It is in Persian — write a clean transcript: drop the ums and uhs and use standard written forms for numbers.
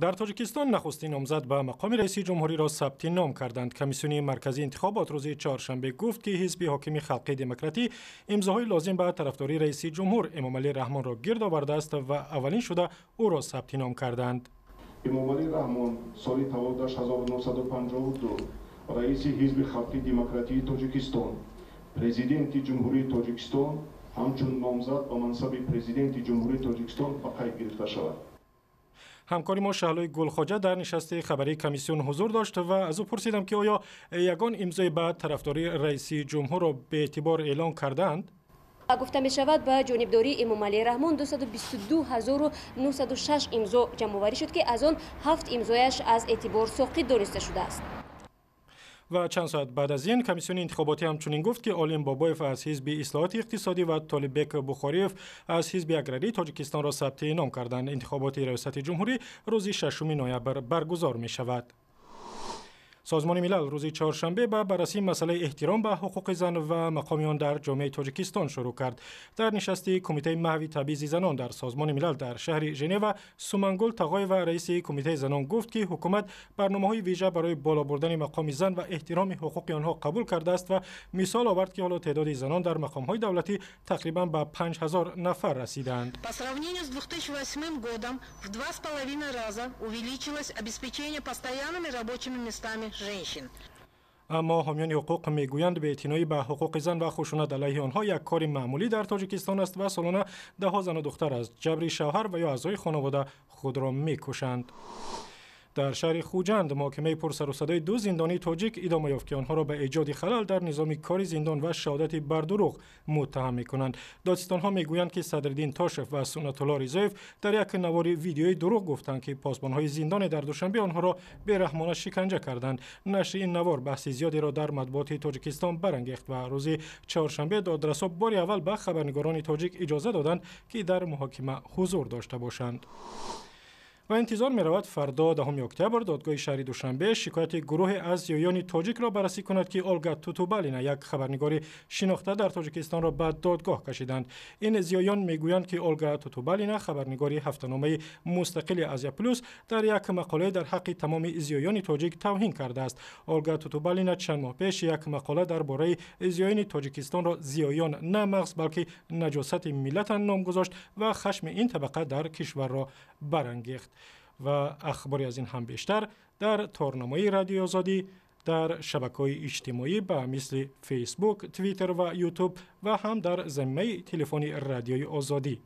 در تاجیکستان نخستین نامزد به مقام رئیس جمهوری را ثبت نام کردند. کمیسیون مرکزی انتخابات روز چهارشنبه گفت که حزب حاکم خلقی دموکراتی امضاهای لازم به طرفداری رئیس جمهور امامعلی رحمان را گرد آورده است و اولین شده او را ثبت نام کردند. امامعلی رحمان سال تولدش 1952 رئیس حزب خلقی دموکراتی تاجیکستان، پرزیدنت جمهوری تاجیکستان همچون نامزد به منصب پرزیدنت جمهوری تاجیکستان به قید گرفته شود. همکاری ما شهلوی گلخواجه در نشست خبری کمیسیون حضور داشت و از او پرسیدم که آیا یگان امضای بعد طرفداری رئیس جمهور را به اعتبار اعلان کردند؟ گفته می شود به جانبداری امامعلی رحمان 222906 امضا جمع آوری شد که از آن 7 امضایش از اعتبار ساقط دانسته شده است. و چند ساعت بعد از این کمیسیون انتخاباتی همچنین گفت که عالم بابایف از حزب اصلاحات اقتصادی و طالبک بخاریف از حزب اگراری تاجیکستان را ثبت نام کردند. انتخابات ریاست جمهوری روز 6 نوامبر برگزار می شود. سازمان ملل روز چهارشنبه به بررسی مسئله احترام به حقوق زن و مقام آن در جامعه تاجیکستان شروع کرد. در نشست کمیته محوی تبعیض زنان در سازمان ملل در شهر ژنو، سومنگل تقای و رئیس کمیته زنان گفت که حکومت برنامه‌های ویژه برای بالا بردن مقام زن و احترام حقوق آنها قبول کرده است و مثال آورد که حالا تعداد زنان در مقام‌های دولتی تقریبا به 5000 نفر رسیدند. По сравнению с 2008 годом в 2,5 раза увеличилось обеспечение постоянными рабочими местами женщин. اما حامیان حقوق میگویند بی‌اعتنایی به حقوق زن و خشونت علیه آنها یک کار معمولی در تاجیکستان است و سالانه ده‌ها زن و دختر از جبر شوهر و یا اعضای خانواده خود را می‌کشند. در شهر خوجند محاکمه پرسر و صدای 2 زندانی تاجیک ادامه یافت که آنها را به ایجاد خلل در نظام کاری زندان و شهادت بر دروغ متهم می‌کنند. دادستان‌ها می‌گویند که صدرالدین تاشف و سنت الله رضایف در یک نوار ویدیویی دروغ گفتند که پاسبان‌های زندان در دوشنبه آنها را بی‌رحمانه شکنجه کردند. نشر این نوار بحث زیادی را در مطبوعات تاجیکستان برانگیخت و روز چهارشنبه دادرسا بار اول به خبرنگاران تاجیک اجازه دادند که در محاکمه حضور داشته باشند. و انتظار می رود فردا 10 اکتبر دادگاه شهر دوشنبه شکایت گروه از زیایان تاجیک را بررسی کند که اولگا توتوبالینا یک خبرنگار شناخته در تاجیکستان را به دادگاه کشیدند. این زیایان میگویند که اولگا توتوبالینا خبرنگار هفته‌نامه مستقل آزیا پلوس در یک مقاله در حق تمام زیایان تاجیک توهین کرده است. اولگا توتوبالینا چند ماه پیش یک مقاله درباره زیایان تاجیکستان را زیایان نه مغز بلکه نجاست ملت نام گذاشت و خشم این طبقه در کشور را برانگیخت. و اخباری از این هم بیشتر در تارنامه رادیو آزادی در شبکه‌های اجتماعی به مثل فیسبوک، توییتر و یوتیوب و هم در زمینه تلفنی رادیوی آزادی.